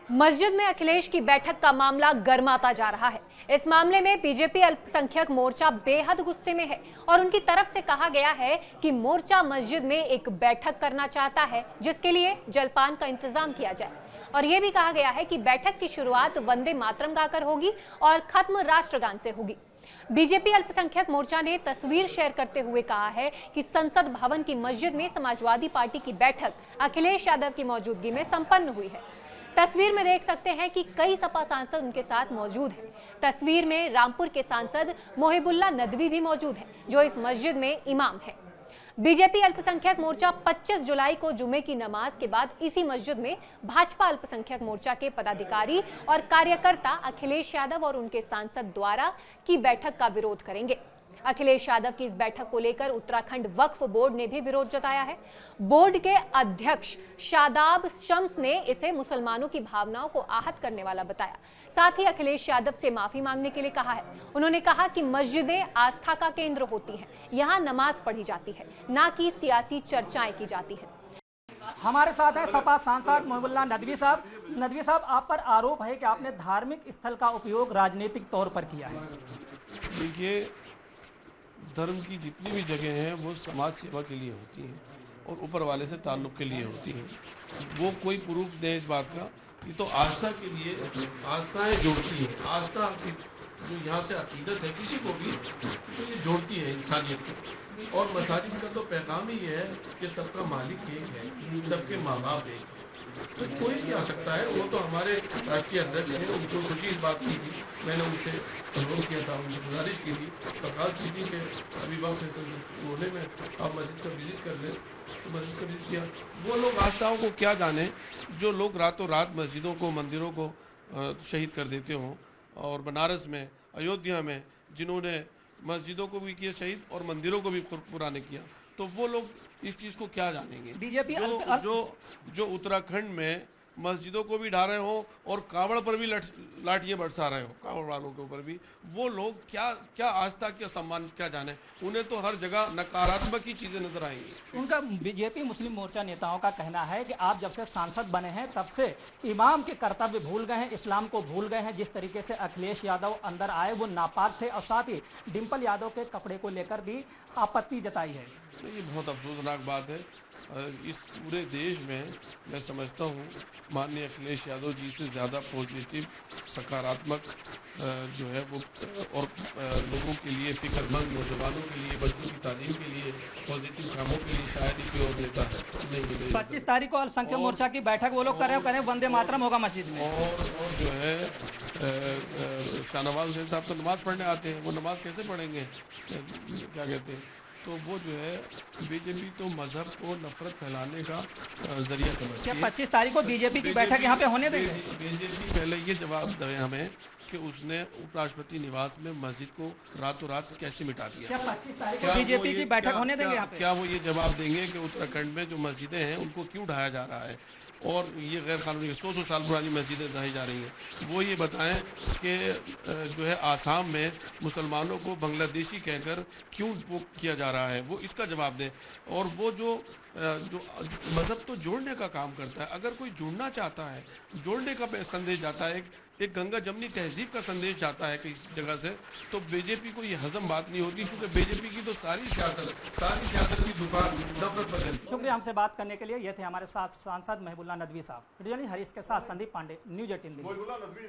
मस्जिद में अखिलेश की बैठक का मामला गर्माता जा रहा है। इस मामले में बीजेपी अल्पसंख्यक मोर्चा बेहद गुस्से में है और उनकी तरफ से कहा गया है कि मोर्चा मस्जिद में एक बैठक करना चाहता है, जिसके लिए जलपान का इंतजाम किया जाए। और यह भी कहा गया है कि बैठक की शुरुआत वंदे मातरम गाकर होगी और खत्म राष्ट्रगान से होगी। बीजेपी अल्पसंख्यक मोर्चा ने तस्वीर शेयर करते हुए कहा है कि संसद भवन की मस्जिद में समाजवादी पार्टी की बैठक अखिलेश यादव की मौजूदगी में संपन्न हुई है। तस्वीर में देख सकते हैं कि कई सपा सांसद उनके साथ मौजूद हैं। तस्वीर में रामपुर के सांसद मोहिबुल्लाह नदवी भी मौजूद हैं, जो इस मस्जिद में इमाम हैं। बीजेपी अल्पसंख्यक मोर्चा 25 जुलाई को जुमे की नमाज के बाद इसी मस्जिद में भाजपा अल्पसंख्यक मोर्चा के पदाधिकारी और कार्यकर्ता अखिलेश यादव और उनके सांसद द्वारा की बैठक का विरोध करेंगे। अखिलेश यादव की इस बैठक को लेकर उत्तराखंड वक्फ बोर्ड ने भी विरोध जताया है। बोर्ड के अध्यक्ष शादाब शम्स ने इसे मुसलमानों की भावनाओं को आहत करने वाला बताया। साथ ही अखिलेश यादव से माफी मांगने के लिए कहा है। उन्होंने कहा कि मस्जिदें आस्था का केंद्र होती हैं, यहाँ नमाज पढ़ी जाती है, ना कि सियासी चर्चाएं की जाती है। हमारे साथ हैं सपा सांसद मोहिबुल्लाह नदवी साहब। नदवी साहब, आप पर आरोप है कि आपने धार्मिक स्थल का उपयोग राजनीतिक तौर पर किया है। देखिए, धर्म की जितनी भी जगह हैं वो समाज सेवा के लिए होती हैं और ऊपर वाले से ताल्लुक़ के लिए होती हैं। वो कोई प्रूफ दे इस बात का, ये तो आस्था के लिए आस्थाएं जोड़ती हैं। आस्था जो यहाँ से अकीदत है किसी को भी, तो ये जोड़ती है इंसानियत को। और मसाजिद का तो पैगाम ही है कि सबका मालिक एक है, सबके माँ बाप एक है, तो कोई भी आ सकता है। वो तो हमारे राष्ट्रीय अध्यक्ष हैं, उनको खुशी इस बात की थी। मैंने उनसे अनुरोध किया था, उनसे गुजारिश की थी, प्रकाश की थी कि अभिभावक से बोले में आप मस्जिद का विजिट कर लें, तो मस्जिद का विजिट किया। वो लोग आस्थाओं को क्या जाने, जो लोग रातों रात मस्जिदों को, मंदिरों को शहीद कर देते हों। और बनारस में, अयोध्या में जिन्होंने मस्जिदों को भी किया शहीद और मंदिरों को भी पुराने किया, तो वो लोग इस चीज़ को क्या जानेंगे। बीजेपी जो उत्तराखंड में मस्जिदों को भी ढा रहे हो और कांवड़ पर भी लाठियाँ बरसा रहे हो, कांवड़ वालों के ऊपर भी, वो लोग क्या आस्था, क्या सम्मान, क्या जाने। उन्हें तो हर जगह नकारात्मक ही चीज़ें नजर आएंगी। उनका बीजेपी मुस्लिम मोर्चा नेताओं का कहना है कि आप जब से सांसद बने हैं तब से इमाम के कर्तव्य भूल गए हैं, इस्लाम को भूल गए हैं। जिस तरीके से अखिलेश यादव अंदर आए वो नापाक थे, और साथ ही डिम्पल यादव के कपड़े को लेकर भी आपत्ति जताई है। तो ये बहुत अफसोसनाक बात है। इस पूरे देश में मैं समझता हूँ माननीय अखिलेश यादव जी से ज़्यादा पॉजिटिव, सकारात्मक जो है वो, और लोगों के लिए, फिक्रमंद नौजवानों के लिए, बच्चों की तालीम के लिए, पॉजिटिव कामों के लिए शायद ही कोई और नेता है। 25 तारीख को अल्पसंख्यक मोर्चा की बैठक वो लोग करें वंदे मातरम होगा मस्जिद में। और जो है शाहनवाज हुसैन साहब तो नमाज़ पढ़ने आते हैं, वो नमाज कैसे पढ़ेंगे, क्या कहते हैं। तो वो जो है बीजेपी तो मजहब को नफरत फैलाने का जरिया समझती है। 25 तारीख को बीजेपी की बैठक यहाँ पे होने देंगे। बीजेपी पहले ये जवाब दे हमें कि उसने उपराष्ट्रपति निवास में मस्जिद को रातों रात कैसे मिटा दिया। क्या 25 तारीख को बीजेपी की बैठक होने देंगे यहाँ पे? क्या वो ये जवाब देंगे कि उत्तराखंड में जो मस्जिदें हैं उनको क्यों ढाया जा रहा है और ये गैर कानूनी 100 साल पुरानी मस्जिदें ढाई जा रही हैं। वो ये बताएं कि जो है आसाम में मुसलमानों को बांग्लादेशी कहकर क्यों वो किया जा रहा है, वो इसका जवाब दें। और वो जो मज़हब तो जोड़ने का काम करता है। अगर कोई जुड़ना चाहता है, जोड़ने का संदेश जाता है, एक गंगा जमनी तहजीब का संदेश जाता है किसी जगह से, तो बीजेपी को ये हजम बात नहीं होती, क्योंकि बीजेपी की तो सारी सियासत की दुकान नफरत पर है। शुक्रिया हमसे बात करने के लिए। ये थे हमारे साथ सांसद मोहिबुल्लाह नदवी साहब। हरीश के साथ संदीप पांडे, न्यूज़ 18 दिल्ली।